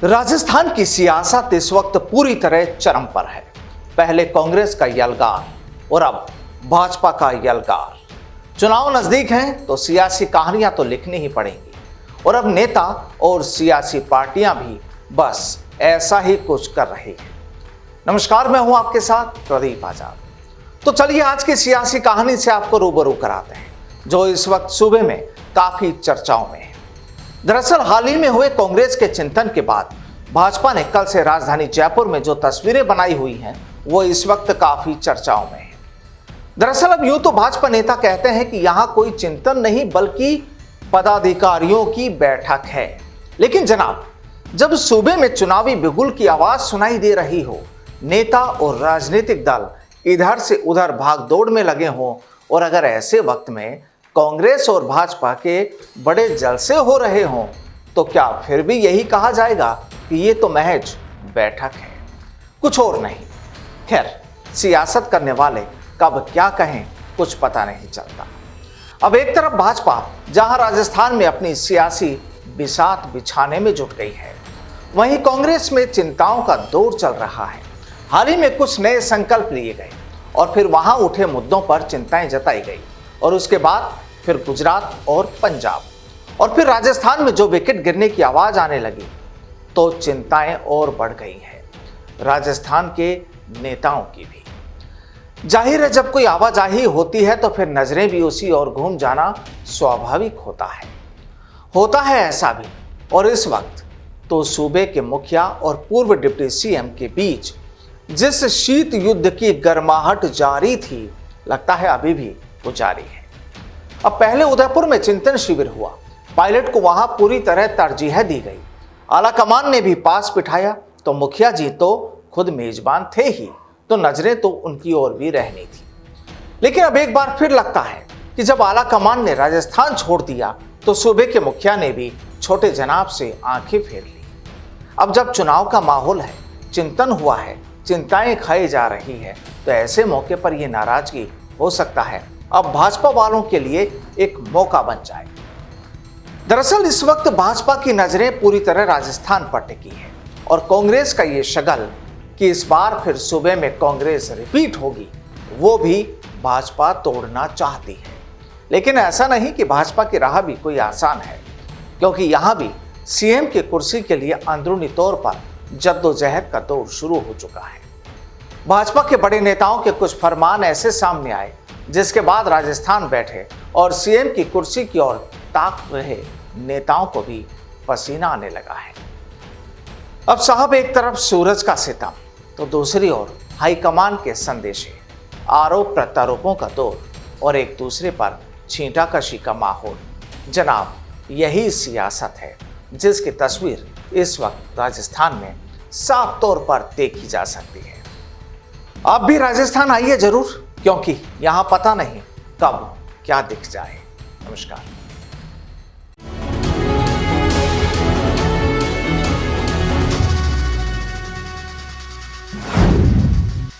राजस्थान की सियासत इस वक्त पूरी तरह चरम पर है। पहले कांग्रेस का यलगार और अब भाजपा का यलगार। चुनाव नजदीक हैं तो सियासी कहानियां तो लिखनी ही पड़ेंगी और अब नेता और सियासी पार्टियां भी बस ऐसा ही कुछ कर रही हैं। नमस्कार, मैं हूं आपके साथ प्रदीप आजाद। तो चलिए आज की सियासी कहानी से आपको रूबरू कराते हैं जो इस वक्त सूबे में काफी चर्चाओं में है। दरअसल हाल ही में हुए कांग्रेस के चिंतन के बाद भाजपा ने कल से राजधानी जयपुर में जो तस्वीरें बनाई हुई हैं वो इस वक्त काफी चर्चाओं में है। दरअसल अब यूं तो भाजपा नेता कहते हैं कि यहां कोई चिंतन नहीं बल्कि पदाधिकारियों की बैठक है। लेकिन जनाब, जब सूबे में चुनावी बिगुल की आवाज सुनाई दे रही हो, नेता और राजनीतिक दल इधर से उधर भागदौड़ में लगे हों और अगर ऐसे वक्त में कांग्रेस और भाजपा के बड़े जलसे हो रहे हों तो क्या फिर भी यही कहा जाएगा कि ये तो महज बैठक है, कुछ और नहीं। खैर, सियासत करने वाले कब क्या कहें कुछ पता नहीं चलता। अब एक तरफ भाजपा जहां राजस्थान में अपनी सियासी बिसात बिछाने में जुट गई है, वहीं कांग्रेस में चिंताओं का दौर चल रहा है। हाल ही में कुछ नए संकल्प लिए गए और फिर वहां उठे मुद्दों पर चिंताएं जताई गई और उसके बाद फिर गुजरात और पंजाब और फिर राजस्थान में जो विकेट गिरने की आवाज आने लगी तो चिंताएं और बढ़ गई हैं राजस्थान के नेताओं की भी। जाहिर है, जब कोई आवाजाही होती है तो फिर नजरें भी उसी ओर घूम जाना स्वाभाविक होता है ऐसा भी। और इस वक्त तो सूबे के मुखिया और पूर्व डिप्टी सीएम के बीच जिस शीत युद्ध की गर्माहट जारी थी, लगता है अभी भी वो जारी है। अब पहले उदयपुर में चिंतन शिविर हुआ, पायलट को वहां पूरी तरह तरजीह दी गई, आला कमान ने भी पास बिठाया तो मुखिया जी तो खुद मेजबान थे ही, तो नजरें तो उनकी ओर भी रहनी थी। लेकिन अब एक बार फिर लगता है कि जब आला कमान ने राजस्थान छोड़ दिया तो सूबे के मुखिया ने भी छोटे जनाब से आंखें फेर ली। अब जब चुनाव का माहौल है, चिंतन हुआ है, चिंताएं खाई जा रही है, तो ऐसे मौके पर यह नाराजगी हो सकता है अब भाजपा वालों के लिए एक मौका बन जाए। दरअसल इस वक्त भाजपा की नजरें पूरी तरह राजस्थान पर टिकी है और कांग्रेस का ये शगल कि इस बार फिर सूबे में कांग्रेस रिपीट होगी, वो भी भाजपा तोड़ना चाहती है। लेकिन ऐसा नहीं कि भाजपा की राह भी कोई आसान है, क्योंकि यहां भी सीएम की कुर्सी के लिए अंदरूनी तौर पर जद्दोजहद का दौर शुरू हो चुका है। भाजपा के बड़े नेताओं के कुछ फरमान ऐसे सामने आए जिसके बाद राजस्थान बैठे और सीएम की कुर्सी की ओर ताक रहे नेताओं को भी पसीना आने लगा है। अब साहब, एक तरफ सूरज का सितम तो दूसरी ओर हाईकमान के संदेशे, आरोप प्रत्यारोपों का दौर और एक दूसरे पर छींटाकशी का माहौल। जनाब, यही सियासत है जिसकी तस्वीर इस वक्त राजस्थान में साफ तौर पर देखी जा सकती है। आप भी राजस्थान आइए जरूर, क्योंकि यहां पता नहीं कब क्या दिख जाए। नमस्कार।